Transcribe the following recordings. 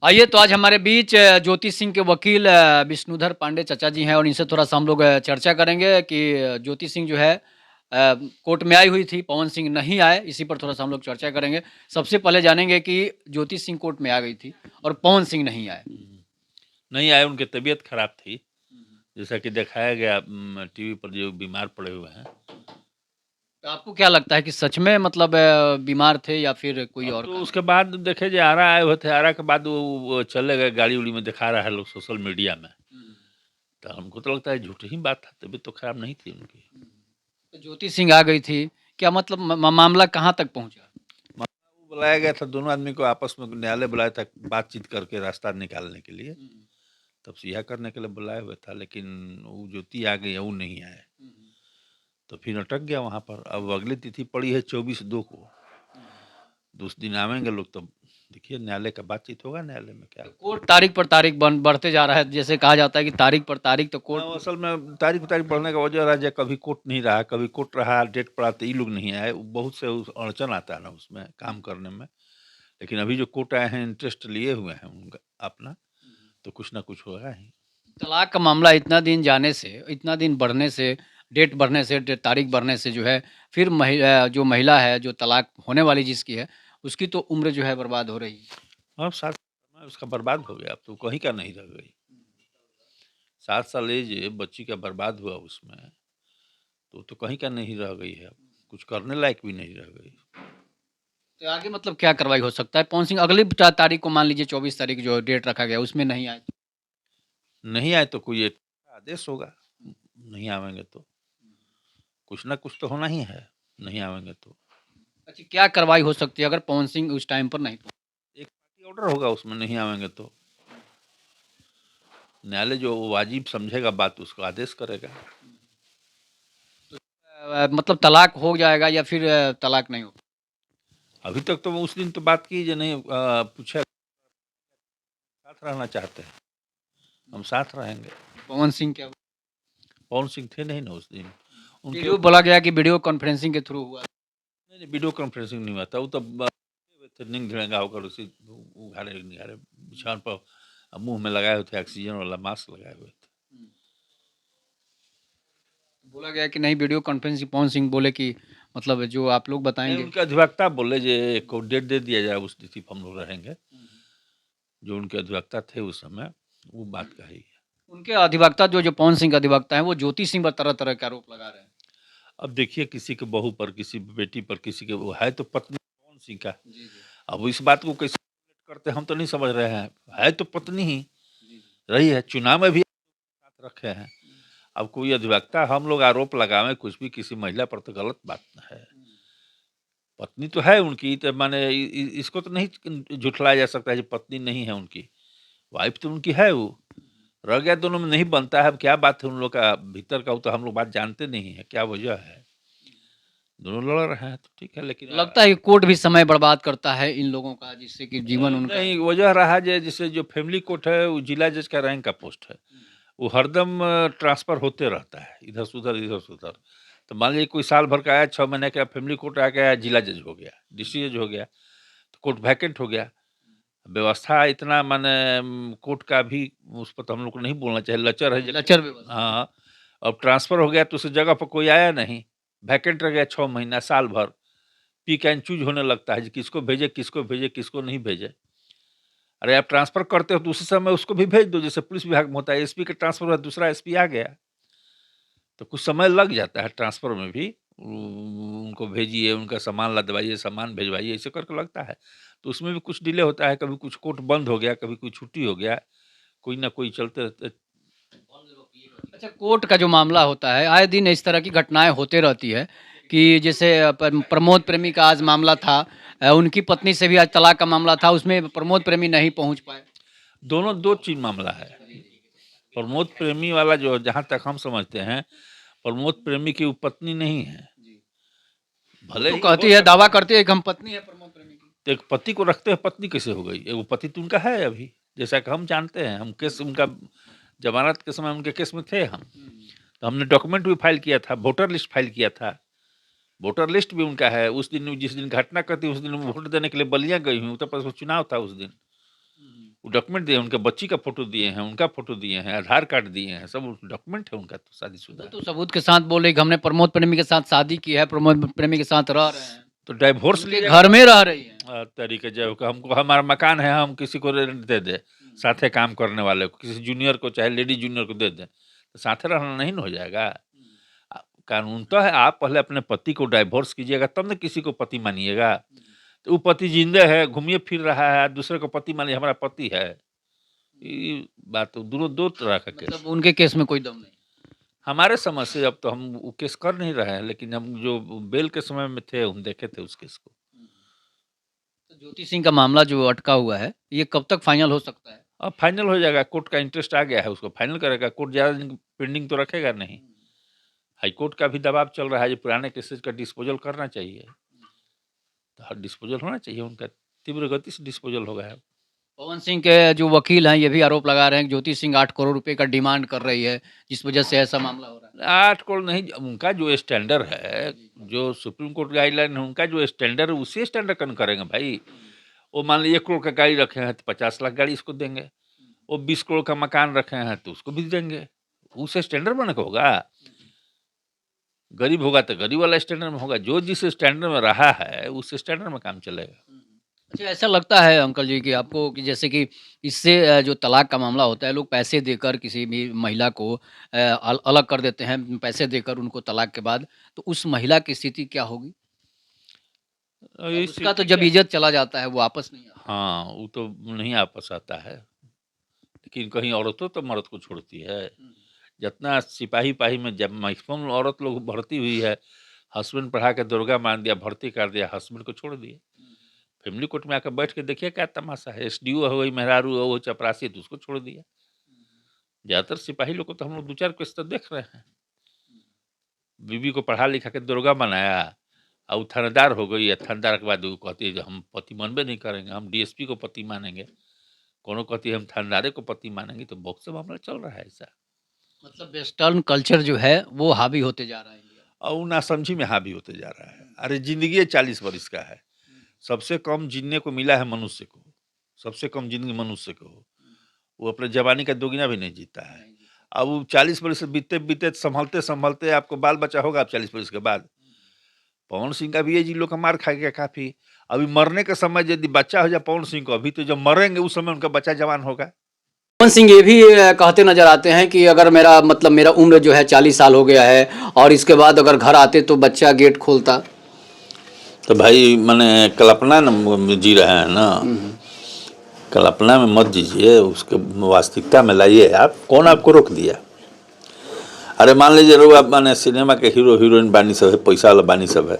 आइए तो आज हमारे बीच ज्योति सिंह के वकील विष्णुधर पांडे चाचा जी हैं और इनसे थोड़ा-सा हम लोग चर्चा करेंगे कि ज्योति सिंह जो है कोर्ट में आई हुई थी, पवन सिंह नहीं आए, इसी पर थोड़ा-सा हम लोग चर्चा करेंगे। सबसे पहले जानेंगे कि ज्योति सिंह कोर्ट में आ गई थी और पवन सिंह नहीं आए। नहीं आए, उनकी तबीयत खराब थी, हुँ, हुँ। जैसा कि दिखाया गया टीवी पर जो बीमार पड़े हुए हैं। तो आपको क्या लगता है कि सच में मतलब बीमार थे या फिर कोई अब और तो कारण? उसके बाद देखे जो आरा आए हुए थे, आरा के बाद वो चले गए, गाड़ी-उड़ी में दिखा रहा है लोग सोशल मीडिया में। हुँ, तो हमको तो लगता है झूठी ही बात था, तबीयत तो खराब नहीं थी उनकी। हुँ। तो ज्योति सिंह आ गई थी, क्या मतलब मामला कहाँ तक पहुँचा? वो बुलाया गया था, दोनों आदमी को आपस में न्यायालय बुलाया था, बातचीत करके रास्ता निकालने के लिए। हुँ, हुँ। तब से यह करने के लिए बुलाया हुआ था, लेकिन वो ज्योति आ गई है, वो नहीं आए। हुँ, हुँ। तो फिर अटक गया वहाँ पर। अब अगली तिथि पड़ी है 24/2 को। हुँ, हुँ। उस दिन आवेंगे लोग, तब देखिए न्यायालय का बातचीत होगा, न्यायालय में क्या तो होता है। कोर्ट तारीख पर तारीख बढ़ते जा रहा है। जैसे कहा जाता है कि तारीख पर तारीख तो हाँ, कोर्ट वो असल में तारीख पे तारीख बढ़ने का वजह रहा, जो कभी कोर्ट नहीं रहा, कभी कोर्ट रहा, डेट पड़ा तो ये लोग नहीं आए। वो बहुत से अड़चन आता है ना उसमें काम करने में। लेकिन अभी जो कोर्ट आए हैं, इंटरेस्ट लिए हुए हैं उनका अपना, तो कुछ ना कुछ होगा ही। तलाक का मामला इतना दिन जाने से, इतना दिन बढ़ने से, डेट बढ़ने से, तारीख बढ़ने से जो है फिर जो महिला है, जो तलाक होने वाली जिसकी है, उसकी तो उम्र जो है बर्बाद हो रही है। अब 7 समय उसका बर्बाद हो गया, अब तो कहीं का नहीं रह गई। 7 साल एज बच्ची का बर्बाद हुआ उसमें, तो कहीं का नहीं रह गई है अब, कुछ करने लायक भी नहीं रह गई। तो आगे मतलब क्या कार्रवाई हो सकता है? पवन सिंह अगली तारीख को मान लीजिए 24 तारीख जो डेट रखा गया उसमें नहीं आए तो? नहीं आए तो कोई एक आदेश होगा, नहीं आवेंगे तो। कुछ ना कुछ तो होना ही है, नहीं आवेंगे तो। अच्छा क्या कार्रवाई हो सकती है अगर पवन सिंह उस टाइम पर नहीं पहुँचे? एक पार्टी ऑर्डर होगा उसमें, नहीं आवेंगे तो। न्यायालय जो वाजिब समझेगा बात, उसको आदेश करेगा। मतलब तलाक हो जाएगा या फिर तलाक नहीं होगा? अभी तक तो वो उस दिन तो बात की जो नहीं, पूछा साथ रहना चाहते हैं, हम साथ रहेंगे। पवन सिंह क्या पवन सिंह थे नहीं ना उस दिन। उनके वीडियो बोला गया कि वीडियो कॉन्फ्रेंसिंग के थ्रू हुआ। नहीं, नहीं, वीडियो कॉन्फ्रेंसिंग नहीं हुआ था, वो तो थे नींद घिड़ंगा होकर उसी उघाड़े निघाड़े बिछावन पर मुँह में लगाए हुए थे, ऑक्सीजन वाला मास्क लगाए हुए थे। हुँ। बोला गया कि नहीं वीडियो कॉन्फ्रेंसिंग पवन सिंह बोले कि मतलब जो आप लोग नहीं, बताएँगे। उनके अधिवक्ता बोले जे को डेट दे दिया जाए, उस तिथि पर हम लोग रहेंगे। हुँ, हुँ। जो उनके अधिवक्ता थे उस समय, वो बात कही है। उनके अधिवक्ता जो पवन सिंह के अधिवक्ता हैं, वो ज्योति सिंह पर तरह-तरह के आरोप लगा रहे हैं। अब देखिए, किसी के बहू पर, किसी बेटी पर, किसी के, वो है तो पत्नी पवन सिंह का। जी, जी। अब इस बात को कैसे करते हम तो नहीं समझ रहे हैं। है तो पत्नी ही जी, जी। रही है, चुनाव में भी साथ रखे हैं। हुँ, अब कोई अधिवक्ता हम लोग आरोप लगावें कुछ भी किसी महिला पर, तो गलत बात है। हुँ। पत्नी तो है उनकी, तो माने इसको तो नहीं झुठलाया जा सकता है कि पत्नी नहीं है उनकी। वाइफ तो उनकी है वो। रह गया दोनों में नहीं बनता है, अब क्या बात है उन लोग का भीतर का, वो तो हम लोग बात जानते नहीं है, क्या वजह है। दोनों लड़ रहे हैं तो ठीक है, लेकिन लगता है कि कोर्ट भी समय बर्बाद करता है इन लोगों का जिससे कि जीवन उनका। नहीं, वजह रहा जैसे जो फैमिली कोर्ट है, वो जिला जज का रैंक का पोस्ट है। हुँ, वो हरदम ट्रांसफ़र होते रहता है, इधर से उधर, इधर से उधर। तो मान लीजिए कोई साल भर का आया, 6 महीने का फैमिली कोर्ट आ गया, जिला जज हो गया, डिस्ट्रिक्ट जज हो गया, तो कोर्ट वैकेंट हो गया। व्यवस्था इतना माने कोर्ट का भी उस पर तो हम लोग को नहीं बोलना चाहिए, लचर है लचर व्यवस्था। हाँ, अब ट्रांसफ़र हो गया तो उस जगह पर कोई आया नहीं, वैकेंट रह गया 6 महीना, साल भर। पिक एंड चूज़ होने लगता है कि किसको भेजें, किसको भेजें, किसको नहीं भेजें। अरे आप ट्रांसफ़र करते हो तो उसी समय उसको भी भेज दो, जैसे पुलिस विभाग में होता है, एसपी का ट्रांसफ़र हुआ, दूसरा एसपी आ गया। तो कुछ समय लग जाता है ट्रांसफ़र में भी। उनको भेजिए, उनका सामान लदवाइए, सामान भिजवाइए, ऐसे करके लगता है। तो उसमें भी कुछ डिले होता है, कभी कुछ कोर्ट बंद हो गया, कभी कोई छुट्टी हो गया, कोई ना कोई चलते रहते। अच्छा कोर्ट का जो मामला होता है, आए दिन इस तरह की घटनाएँ होते रहती है कि जैसे प्रमोद प्रेमी का आज मामला था उनकी पत्नी से भी आज तलाक का मामला था, उसमें प्रमोद प्रेमी नहीं पहुँच पाए। दोनों 2 चीज़ मामला है। जी, जी। प्रमोद प्रेमी वाला जो, जहाँ तक हम समझते हैं, प्रमोद प्रेमी की वो पत्नी नहीं है। जी। वो भले तो ही हो कहती है, सकता दावा है, करती है कि हम पत्नी है प्रमोद प्रेमी की। तो एक पति को रखते हुए पत्नी कैसे हो गई? एगो पति तो उनका है अभी, जैसा कि हम जानते हैं, हम केस उनका ज़मानत के समय उनके केस में थे हम। हुँ, हुँ। तो हमने डॉक्यूमेंट भी फाइल किया था, वोटर लिस्ट फाइल किया था। वोटर लिस्ट भी उनका है। उस दिन जिस दिन घटना घटी, उस दिन वो वोट देने के लिए बलिया गई हुई, उत्तर प्रदेश में चुनाव था उस दिन। वो डॉक्यूमेंट दिए, उनके बच्ची का फोटो दिए हैं, उनका फोटो दिए हैं, आधार कार्ड दिए हैं, सब डॉक्यूमेंट है उनका तो शादीशुदा। तो सबूत के साथ बोले कि हमने प्रमोद प्रेमी के साथ शादी की है, प्रमोद प्रेमी के साथ रह रहे हैं, तो डाइवोर्स उनके लीजिएगा घर में रह रही है। तरीके जो हमको हमारा मकान है, हम किसी को रेंट दे दे, साथे काम करने वाले को, किसी जूनियर को चाहे लेडी जूनियर को दे दें, तो साथे रहना नहीं न हो जाएगा। कानून तो है, आप पहले अपने पति को डाइवोर्स कीजिएगा तब न किसी को पति मानिएगा। तो वो पति जिंदा है, घूमिए फिर रहा है, दूसरे को पति मानिए, हमारा पति है। ये बात तो दोनों दो तरह का केस। मतलब उनके केस में कोई दम नहीं। हमारे समझ से अब तो हम वो केस कर नहीं रहे हैं, लेकिन हम जो बेल के समय में थे, हम देखे थे उस केस को। तो ज्योति सिंह का मामला जो अटका हुआ है, ये कब तक फाइनल हो सकता है? अब फाइनल हो जाएगा, कोर्ट का इंटरेस्ट आ गया है, उसको फाइनल करेगा कोर्ट, ज़्यादा दिन पेंडिंग तो रखेगा नहीं। हाई कोर्ट का भी दबाव चल रहा है, जो पुराने केसेस का डिस्पोजल करना चाहिए, तो हर डिस्पोजल होना चाहिए उनका, तीव्र गति से डिस्पोजल होगा। पवन सिंह के जो वकील हैं, ये भी आरोप लगा रहे हैं कि ज्योति सिंह 8 करोड़ रुपए का डिमांड कर रही है, जिस वजह से ऐसा मामला हो रहा है। 8 करोड़ नहीं, उनका जो स्टैंडर्ड है, जो सुप्रीम कोर्ट गाइडलाइन है, उनका जो स्टैंडर्ड है, उसी स्टैंडर्ड का करेंगे भाई। वो मान लीजिए 1 करोड़ का गाड़ी रखे हैं तो 50 लाख गाड़ी इसको देंगे, वो 20 करोड़ का मकान रखे हैं तो उसको भी देंगे, उस स्टैंडर्ड बने का होगा। गरीब होगा तो गरीब वाला स्टैंडर्ड में होगा, जो जिस स्टैंडर्ड में रहा है उस स्टैंडर्ड में काम चलेगा। अच्छा, ऐसा लगता है अंकल जी कि आपको कि जैसे कि इससे जो तलाक का मामला होता है, लोग पैसे देकर किसी भी महिला को अलग कर देते हैं, पैसे देकर उनको तलाक के बाद, तो उस महिला की स्थिति क्या होगी? और और इस उसका तो स्थिति जब क्या, इज़्ज़त चला जाता है, वो वापस नहीं आता। हाँ, वो तो नहीं वापस आता है, लेकिन कहीं औरतों तो मर्द को छोड़ती है। जितना सिपाही-पाही में जब मैक्सिमम औरत लोग भर्ती हुई है, हस्बैंड पढ़ा के दुर्गा मान दिया, भर्ती कर दिया, हस्बैंड को छोड़ दिए। फैमिली कोर्ट में आकर बैठ के देखिए क्या तमाशा है, एसडीओ हो गई, मेहरारू हो, वो चपरासी तो उसको छोड़ दिया। ज़्यादातर सिपाही लोग को तो हम लोग 2-4 केस तो देख रहे हैं। बीवी को पढ़ा लिखा के दुर्गा बनाया और वो थानेदार हो गई, या थानेदार के बाद वो कहती है जो हम पति मानबे नहीं करेंगे, हम डीएसपी को पति मानेंगे, कोनो कहती है हम थानेदारे को पति मानेंगे, तो बहुत से मामला चल रहा है ऐसा। मतलब वेस्टर्न कल्चर जो है, वो हावी होते जा रहा है इंडिया में। और वो नासमझी में हावी होते जा रहा है। अरे ज़िंदगी 40 वर्ष का है, सबसे कम जीने को मिला है मनुष्य को, सबसे कम ज़िंदगी मनुष्य को। वो अपने जवानी का दोगुना भी नहीं जीता है। अब वो 40 वर्ष बीते-बीते संभलते-संभलते आपको बाल बच्चा होगा अब 40 वर्ष के बाद। पवन सिंह का भी ये जी लोग का मार खा गया काफ़ी। अभी मरने के समय यदि बच्चा हो जाए पवन सिंह को, अभी तो जब मरेंगे उस समय उनका बच्चा जवान होगा। पवन सिंह ये भी कहते नजर आते हैं कि अगर मेरा मतलब मेरा उम्र जो है 40 साल हो गया है और इसके बाद अगर घर आते तो बच्चा गेट खोलता। तो भाई माने कल्पना न जी रहे हैं ना, कल्पना में मत जीजिए, उसके वास्तविकता में लाइए। आप कौन आपको रोक दिया? अरे मान लीजिए लोग आप माने सिनेमा के हीरो हीरोइन बानी सब है, पैसा वाला बानी सब है,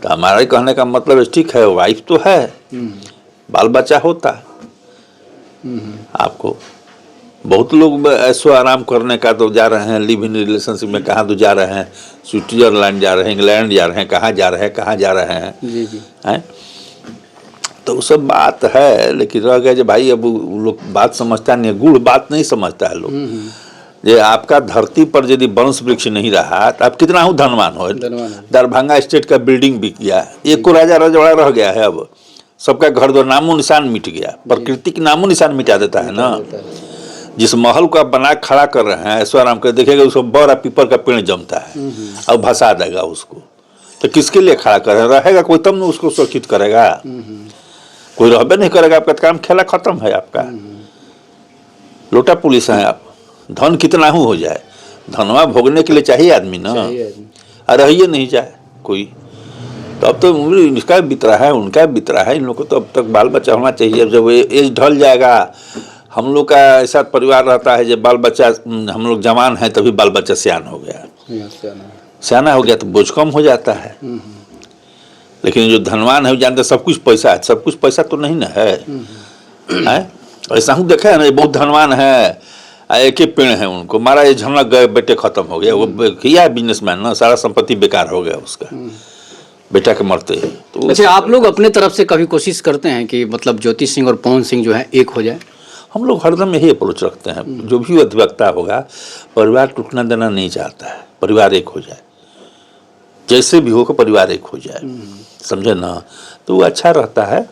तो हमारा ही कहने का मतलब है ठीक है, वाइफ तो है, बाल बच्चा होता। आपको बहुत लोग ऐसो आराम करने का तो जा रहे हैं, लिव इन रिलेशनशिप में कहाँ तो जा रहे हैं, स्विट्जरलैंड जा रहे हैं, इंग्लैंड जा रहे हैं, कहाँ जा रहे हैं, कहाँ जा रहे हैं, जी जी। हैं? तो वो सब बात है, लेकिन रह गया जो भाई अब वो लोग बात समझता नहीं है, गुड़ बात नहीं समझता है लोग। जे आपका धरती पर यदि वंश वृक्ष नहीं रहा तो आप कितना हो धनवान हो। दरभंगा स्टेट का बिल्डिंग बिक गया, एक को राजा रजवाड़ा रह गया है, अब सबका घर दो नामो निशान मिट गया। प्रकृति की नामो निशान मिटा देता है ना। जिस महल को आप बना खड़ा कर रहे हैं, ऐश्वर्य राम कर देखिएगा उसको बड़ा पीपल का पेड़ जमता है और भसा देगा उसको, तो किसके लिए खड़ा कर रहेगा कोई, तब न उसको सुरक्षित करेगा। कोई रहबे नहीं करेगा, आपका काम खेला खत्म है आपका। लोटा पुलिस है आप, धन कितना हो जाए, धनवा भोगने के लिए चाहिए आदमी ना, अरे रहिए नहीं जाए कोई। तो अब तो उम्र इसका बीत रहा है, उनका बीत रहा है, इन लोग को तो अब तक बाल बच्चा होना चाहिए। जब एज ढल जाएगा, हम लोग का ऐसा परिवार रहता है जब बाल बच्चा हम लोग जवान हैं तभी बाल बच्चा सियान हो गया, सियाना हो गया तो बोझ कम हो जाता है। लेकिन जो धनवान है वो जानते सब कुछ पैसा है, सब कुछ पैसा तो नहीं ना है। ऐसा हूँ देखा है ना, बहुत धनवान है, एक ही पेड़ है उनको मारा, ये झनक गए, बेटे खत्म हो गया, वो किया बिजनेसमैन ना, सारा संपत्ति बेकार हो गया उसका, बेटा के मरते। तो अच्छा, आप लोग अपने तरफ से कभी कोशिश करते हैं कि मतलब ज्योति सिंह और पवन सिंह जो है एक हो जाए? हम लोग हरदम यही अप्रोच रखते हैं, जो भी अधिवक्ता होगा परिवार टूटना देना नहीं चाहता है, परिवार एक हो जाए, जैसे भी हो परिवार एक हो जाए, समझे ना, तो वो अच्छा रहता है।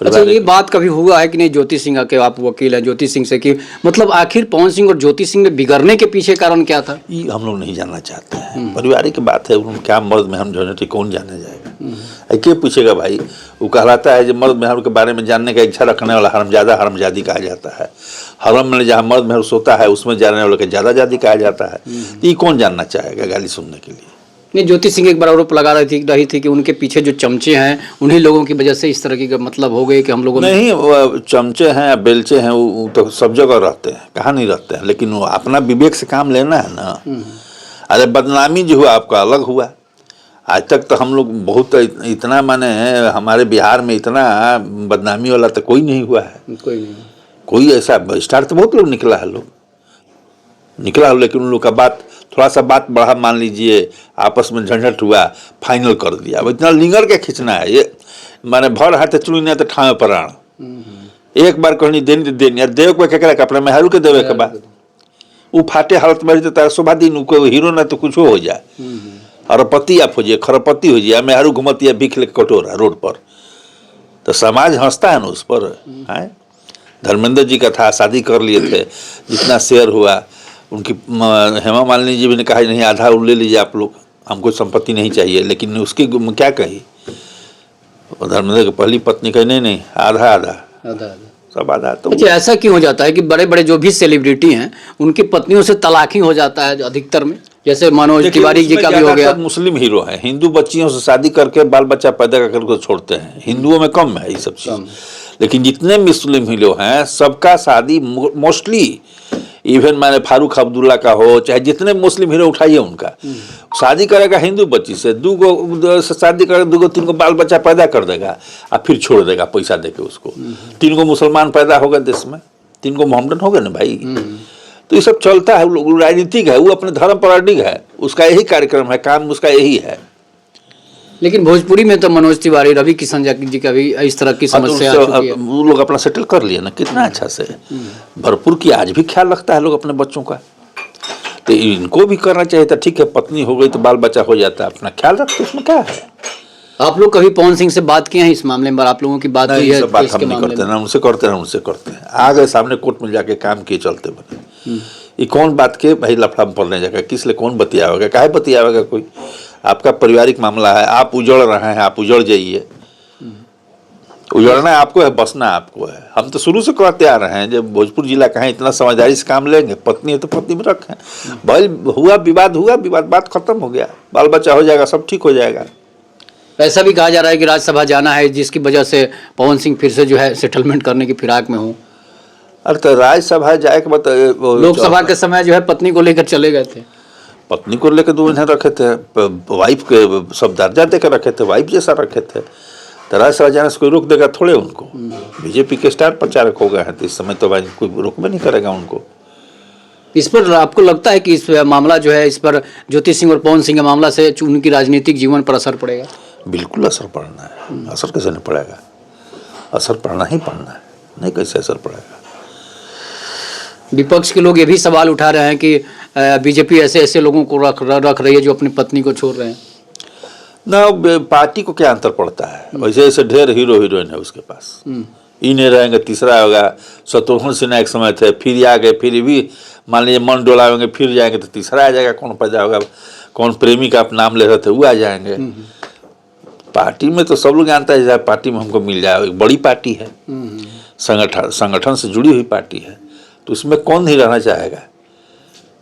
अच्छा, ये बात कभी हुआ है कि नहीं ज्योति सिंह के, आप वकील हैं ज्योति सिंह से, कि मतलब आखिर पवन सिंह और ज्योति सिंह में बिगड़ने के पीछे कारण क्या था? ये हम लोग नहीं जानना चाहते हैं, पारिवारिक बात है, उन्होंने क्या मर्द मेहर झंझट कौन जाने जाएगा। क्या पूछेगा भाई, वो कहलाता है जो मर्द मेहर के बारे में जानने का इच्छा रखने वाला हरमजादा हरमजादी कहा जाता है। हरम में जहाँ मर्द मेहर सोता है उसमें जाने वाले को ज़्यादा जादी कहा जाता है। तो ये कौन जानना चाहेगा गाली सुनने के लिए। नहीं, ज्योति सिंह एक बार आरोप लगा रही थी कि उनके पीछे जो चमचे हैं उन्हीं लोगों की वजह से इस तरह की मतलब हो गई कि हम लोगों नहीं, वो चमचे हैं या बेलचे हैं वो तो सब जगह रहते हैं, कहाँ नहीं रहते हैं, लेकिन वो अपना विवेक से काम लेना है ना। अरे बदनामी जो हुआ आपका अलग हुआ, आज तक तो हम लोग बहुत इतना माने हमारे बिहार में इतना बदनामी वाला तो कोई नहीं हुआ है। कोई ऐसा स्टार तो बहुत लोग निकला है, लेकिन उन लोग का बात थोड़ा सा बात बढ़ा, मान लीजिए आपस में झंझट हुआ, फाइनल कर दिया। अब इतना लिंगर के खींचना है, ये माने भर हाथ चुनी नहीं तो ठावे प्राण। एक बार कहनी देनी यार, देव को केकरा के अपने मेहरू के देवे के बाद वो फाटे हालत में तो तारा शोभा दिन हीरो ना तो कुछ हो जाए, अरबपति आप हो जाए, खरबपति हो जाए, मेहरू घुमती है भीख लेके कटोरा रोड पर, तो समाज हंसता है ना उस पर। धर्मेंद्र जी का था, शादी कर लिए थे, जितना शेयर हुआ उनकी हेमा मालिनी जी भी ने कहा नहीं आधा ले लीजिए आप लोग, हमको संपत्ति नहीं चाहिए, लेकिन उसकी क्या कही धर्मेंद्र की पहली पत्नी कही नहीं आधा आधा सब आधा। तो अच्छा, ऐसा क्यों हो जाता है कि बड़े बड़े जो भी सेलिब्रिटी हैं उनकी पत्नियों से तलाक ही हो जाता है अधिकतर में, जैसे मनोज तिवारी जी का भी हो गया। मुस्लिम हीरो हैं, हिंदू बच्चियों से शादी करके बाल बच्चा पैदा करके उसको छोड़ते हैं, हिंदुओं में कम है ये सब चीज, लेकिन जितने मुस्लिम हीरो हैं सबका शादी मोस्टली, इवन मैंने फारूक अब्दुल्ला का हो चाहे जितने मुस्लिम हीरो उठाइए उनका शादी करेगा हिंदू बच्ची से, शादी करेगा 2-3 बाल बच्चा पैदा कर देगा और फिर छोड़ देगा पैसा देके उसको। 3 मुसलमान पैदा हो गए देश में, 3 मोहम्मदन हो गए ना भाई। तो ये सब चलता है, राजनीतिक है, वो अपने धर्म पर अडिग है, उसका यही कार्यक्रम है, काम उसका यही है। लेकिन भोजपुरी में तो मनोज तिवारी, रवि किशन जी का भी इस तरह की समस्या आ चुकी है। वो लोग अपना सेटल कर लिए ना कितना अच्छा से, भरपूर की आज भी ख्याल रखता है लोग अपने बच्चों का, तो इनको भी करना चाहिए था। ठीक है, पत्नी हो गई तो बाल बच्चा हो जाता है, अपना ख्याल रखते, उसमें क्या है। आप लोग कभी पवन सिंह से बात किए हैं इस मामले में? आप लोगों की बात हुई है? बात हम नहीं करते, ना उनसे करते ना उनसे करते हैं, आ गए सामने कोर्ट में जाके काम किए चलते बने। ये कौन बात के भाई लफड़ा में पड़ने जाएगा, किस लिए कौन बतियावेगा, काहे बतियावेगा कोई। आपका पारिवारिक मामला है, आप उजड़ रहे हैं, आप उजड़ जाइए। उजड़ना आपको है, बसना आपको है। हम तो शुरू से कहते आ रहे हैं जब भोजपुर जिला का है, इतना समझदारी से काम लेंगे, पत्नी है तो पत्नी में रखें। भाई हुआ विवाद, बात खत्म हो गया, बाल बच्चा हो जाएगा, सब ठीक हो जाएगा। ऐसा भी कहा जा रहा है कि राज्यसभा जाना है, जिसकी वजह से पवन सिंह फिर से जो है सेटलमेंट करने की फिराक में हो। अरे तो राज्यसभा जाए के बाद लोकसभा के समय जो है पत्नी को लेकर चले गए थे, पत्नी को लेकर 2 महीने रखे थे, वाइफ के सब दर्जा देकर रखे थे, वाइफ जैसा रखे थे। तो राज्यसभा जाने से कोई रोक देगा थोड़े उनको। बीजेपी के स्टार प्रचारक हो गए हैं, तो इस समय तो भाई कोई रोक भी नहीं करेगा उनको। इस पर आपको लगता है कि इस मामला जो है, इस पर ज्योति सिंह और पवन सिंह के मामला से उनकी राजनीतिक जीवन पर असर पड़ेगा? बिल्कुल असर पड़ना है, असर कैसे नहीं पड़ेगा, असर पड़ना ही पड़ना है, नहीं कैसे असर पड़ेगा। विपक्ष के लोग ये भी सवाल उठा रहे हैं कि बीजेपी ऐसे लोगों को रख रही है जो अपनी पत्नी को छोड़ रहे हैं। ना पार्टी को क्या अंतर पड़ता है, वैसे ऐसे ढेर हीरो हीरोइन है उसके पास, ये नहीं रहेंगे, तीसरा होगा। शत्रुघ्न सिन्हा एक समय थे, फिर आ गए, फिर भी मान लीजिए मन डोलाएंगे, फिर जाएंगे तो तीसरा आ जाएगा। कौन पैदा होगा, कौन प्रेमी का आप नाम ले रहे थे वो आ जाएंगे। पार्टी में तो सब लोग जानता है, पार्टी में हमको मिल जाए, एक बड़ी पार्टी है, संगठन से जुड़ी हुई पार्टी है, तो उसमें कौन नहीं रहना चाहेगा।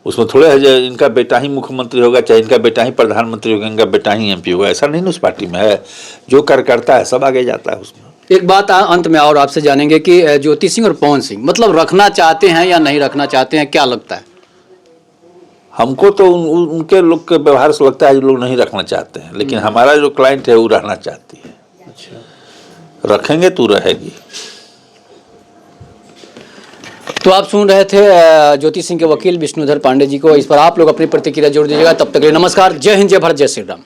उसमें थोड़े है जो इनका बेटा ही मुख्यमंत्री होगा, चाहे इनका बेटा ही प्रधानमंत्री होगा, इनका बेटा ही MP होगा, ऐसा नहीं ना उस पार्टी में है। जो कार्यकर्ता है सब आगे जाता है उसमें। एक बात अंत में और आपसे जानेंगे कि ज्योति सिंह और पवन सिंह मतलब रखना चाहते हैं या नहीं रखना चाहते हैं, क्या लगता है? हमको तो उनके लोग के व्यवहार से लगता है जो लोग नहीं रखना चाहते हैं, लेकिन हमारा जो क्लाइंट है वो रहना चाहती है। अच्छा, रखेंगे तो रहेगी। तो आप सुन रहे थे ज्योति सिंह के वकील विष्णुधर पांडे जी को। इस पर आप लोग अपनी प्रतिक्रिया जोड़ दीजिएगा। तब तक के लिए नमस्कार, जय हिंद, जय भारत, जय श्री राम।